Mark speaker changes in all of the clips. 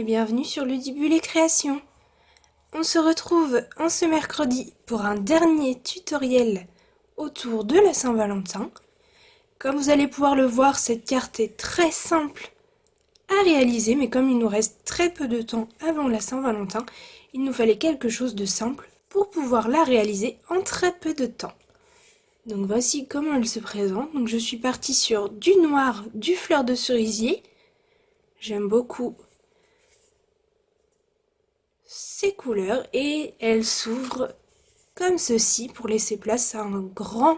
Speaker 1: et bienvenue sur Ludibule et Création. On se retrouve en ce mercredi pour un dernier tutoriel autour de la Saint-Valentin. Comme vous allez pouvoir le voir, cette carte est très simple à réaliser, mais comme il nous reste très peu de temps avant la Saint-Valentin, il nous fallait quelque chose de simple pour pouvoir la réaliser en très peu de temps. Donc voici comment elle se présente. Donc je suis partie sur du noir, du fleur de cerisier. J'aime beaucoup ces couleurs et elle s'ouvre comme ceci pour laisser place à un grand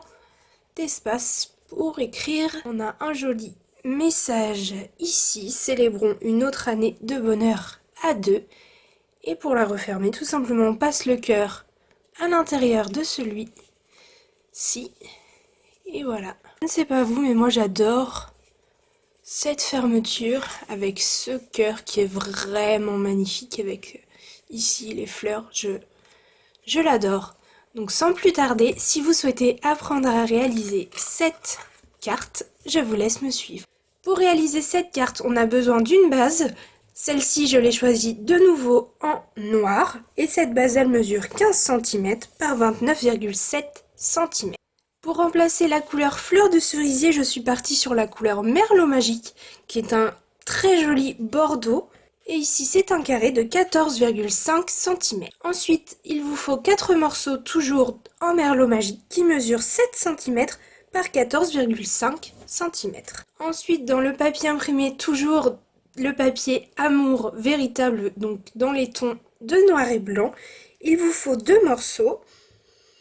Speaker 1: espace pour écrire. On a un joli message ici, célébrons une autre année de bonheur à deux. Et pour la refermer, tout simplement on passe le cœur à l'intérieur de celui-ci. Et voilà. Je ne sais pas vous, mais moi j'adore cette fermeture avec ce cœur qui est vraiment magnifique avec ici les fleurs. Je l'adore. Donc sans plus tarder, si vous souhaitez apprendre à réaliser cette carte, je vous laisse me suivre. Pour réaliser cette carte, on a besoin d'une base. Celle-ci, je l'ai choisie de nouveau en noir. Et cette base, elle mesure 15 cm par 29,7 cm. Pour remplacer la couleur fleur de cerisier, je suis partie sur la couleur merlot magique, qui est un très joli bordeaux. Et ici, c'est un carré de 14,5 cm. Ensuite, il vous faut 4 morceaux toujours en merlot magique qui mesurent 7 cm par 14,5 cm. Ensuite, dans le papier imprimé, toujours le papier Amour véritable, donc dans les tons de noir et blanc, il vous faut 2 morceaux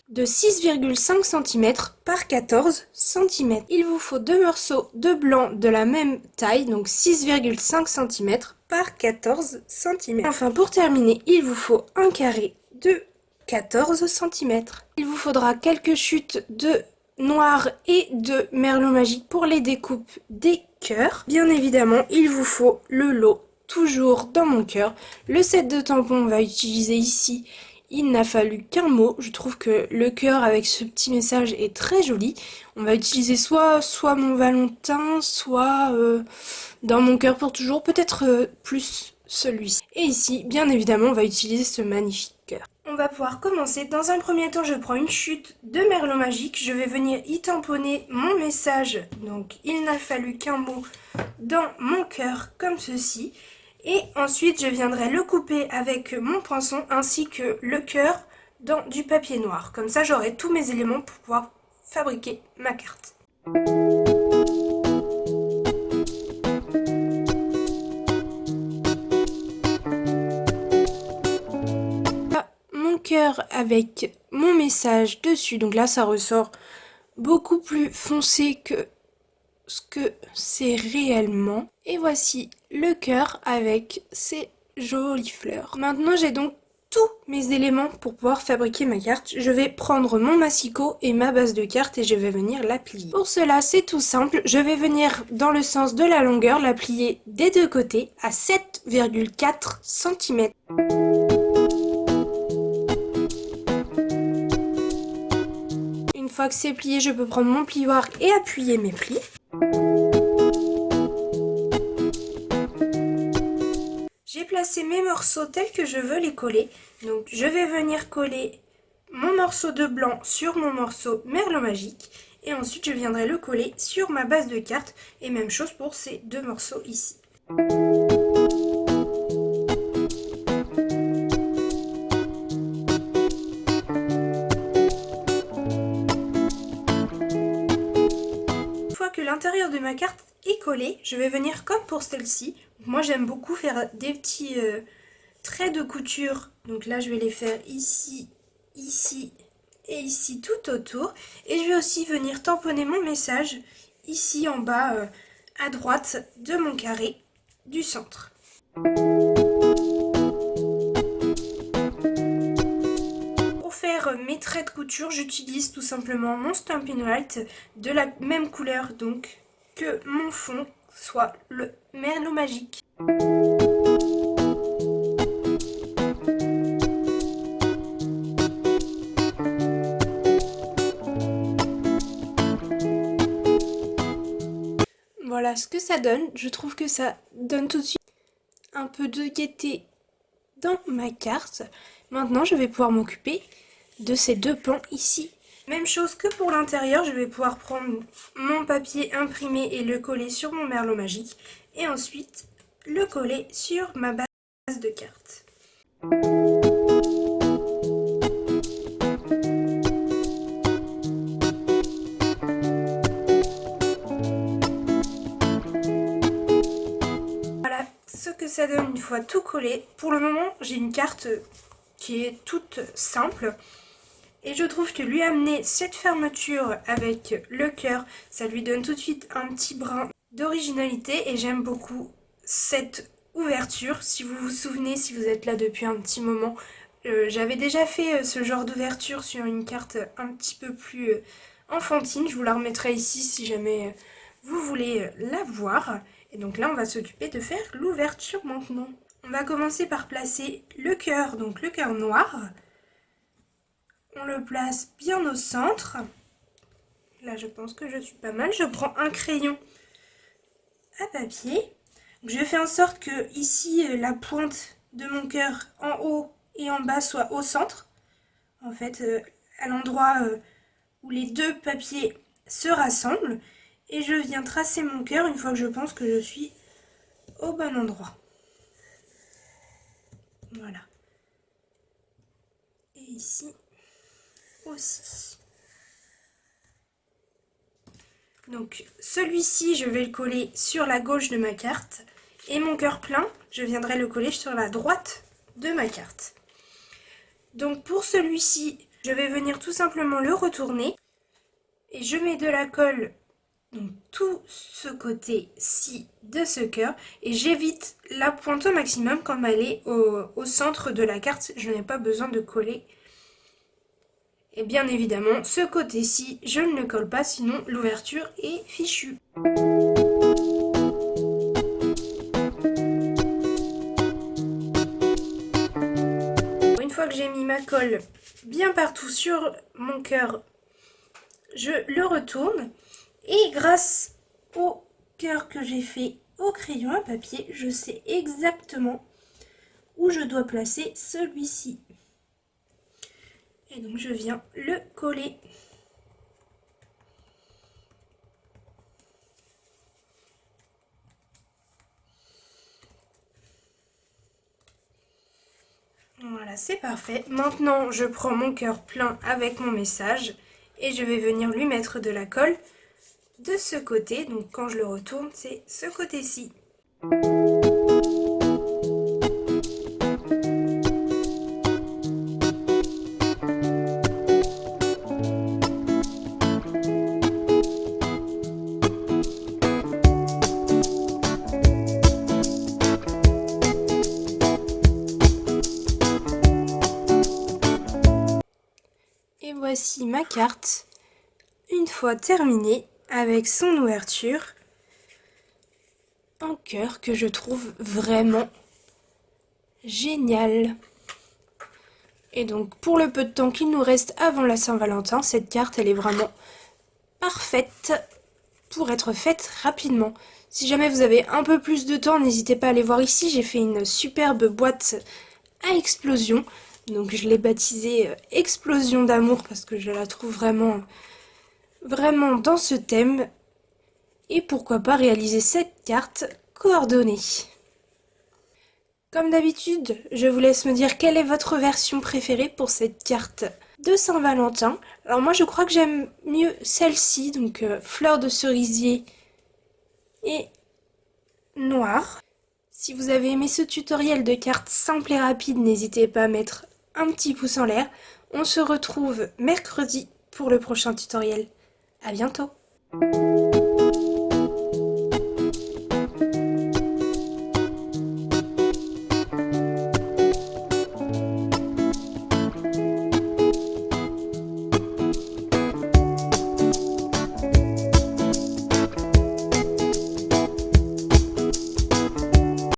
Speaker 1: de 6,5 cm par 14 cm. Il vous faut 2 morceaux de blanc de la même taille, donc 6,5 cm par 14 cm. Enfin, pour terminer, il vous faut un carré de 14 cm. Il vous faudra quelques chutes de noir et de merlot magique pour les découpes des cœurs. Bien évidemment, il vous faut le lot, toujours dans mon cœur. Le set de tampons, on va utiliser ici. Il n'a fallu qu'un mot. Je trouve que le cœur avec ce petit message est très joli. On va utiliser soit mon Valentin, soit dans mon cœur pour toujours, peut-être plus celui-ci. Et ici, bien évidemment, on va utiliser ce magnifique cœur. On va pouvoir commencer. Dans un premier temps, je prends une chute de merlot magique. Je vais venir y tamponner mon message. Donc, il n'a fallu qu'un mot dans mon cœur, comme ceci. Et ensuite, je viendrai le couper avec mon poinçon ainsi que le cœur dans du papier noir. Comme ça, j'aurai tous mes éléments pour pouvoir fabriquer ma carte. Mon cœur avec mon message dessus. Donc là, ça ressort beaucoup plus foncé que ce que c'est réellement. Et voici le cœur avec ses jolies fleurs. Maintenant, j'ai donc tous mes éléments pour pouvoir fabriquer ma carte. Je vais prendre mon massicot et ma base de carte et je vais venir la plier. Pour cela, c'est tout simple. Je vais venir dans le sens de la longueur, la plier des deux côtés à 7,4 cm. Une fois que c'est plié, je peux prendre mon plioir et appuyer mes plis. J'ai placé mes morceaux tels que je veux les coller. Donc je vais venir coller mon morceau de blanc sur mon morceau merlot magique. Et ensuite je viendrai le coller sur ma base de carte. Et même chose pour ces deux morceaux ici. Que l'intérieur de ma carte est collé, je vais venir comme pour celle-ci. Moi j'aime beaucoup faire des petits traits de couture, donc là je vais les faire ici, ici et ici tout autour, et je vais aussi venir tamponner mon message ici en bas à droite de mon carré du centre. Mes traits de couture, j'utilise tout simplement mon Stampin' White de la même couleur donc que mon fond, soit le merlot magique. Voilà ce que ça donne. Je trouve que ça donne tout de suite un peu de gaieté dans ma carte. Maintenant, je vais pouvoir m'occuper de ces deux pans ici. Même chose que pour l'intérieur, je vais pouvoir prendre mon papier imprimé et le coller sur mon merlot magique. Et ensuite, le coller sur ma base de cartes. Voilà ce que ça donne une fois tout collé. Pour le moment, j'ai une carte qui est toute simple. Et je trouve que lui amener cette fermeture avec le cœur, ça lui donne tout de suite un petit brin d'originalité. Et j'aime beaucoup cette ouverture. Si vous vous souvenez, si vous êtes là depuis un petit moment, j'avais déjà fait ce genre d'ouverture sur une carte un petit peu plus enfantine. Je vous la remettrai ici si jamais vous voulez la voir. Et donc là, on va s'occuper de faire l'ouverture maintenant. On va commencer par placer le cœur, donc le cœur noir. On le place bien au centre. Là, je pense que je suis pas mal. Je prends un crayon à papier. Donc, je fais en sorte que ici, la pointe de mon cœur en haut et en bas soit au centre. En fait, à l'endroit où les deux papiers se rassemblent. Et je viens tracer mon cœur une fois que je pense que je suis au bon endroit. Voilà. Et ici aussi. Donc celui-ci, je vais le coller sur la gauche de ma carte. Et mon cœur plein, je viendrai le coller sur la droite de ma carte. Donc pour celui-ci, je vais venir tout simplement le retourner. Et je mets de la colle donc tout ce côté-ci de ce cœur. Et j'évite la pointe au maximum comme elle est au centre de la carte. Je n'ai pas besoin de coller. Et bien évidemment, ce côté-ci, je ne le colle pas, sinon l'ouverture est fichue. Une fois que j'ai mis ma colle bien partout sur mon cœur, je le retourne. Et grâce au cœur que j'ai fait au crayon à papier, je sais exactement où je dois placer celui-ci. Et donc je viens le coller. Voilà, c'est parfait. Maintenant, je prends mon cœur plein avec mon message et je vais venir lui mettre de la colle de ce côté. Donc quand je le retourne, c'est ce côté-ci. Et voici ma carte, une fois terminée, avec son ouverture en cœur que je trouve vraiment génial. Et donc pour le peu de temps qu'il nous reste avant la Saint-Valentin, cette carte elle est vraiment parfaite pour être faite rapidement. Si jamais vous avez un peu plus de temps, n'hésitez pas à aller voir ici, j'ai fait une superbe boîte à explosion. Donc je l'ai baptisée Explosion d'amour parce que je la trouve vraiment dans ce thème. Et pourquoi pas réaliser cette carte coordonnée. Comme d'habitude, je vous laisse me dire quelle est votre version préférée pour cette carte de Saint-Valentin. Alors moi je crois que j'aime mieux celle-ci, donc fleur de cerisier et noir. Si vous avez aimé ce tutoriel de cartes simples et rapides, n'hésitez pas à mettre un petit pouce en l'air. On se retrouve mercredi pour le prochain tutoriel. À bientôt!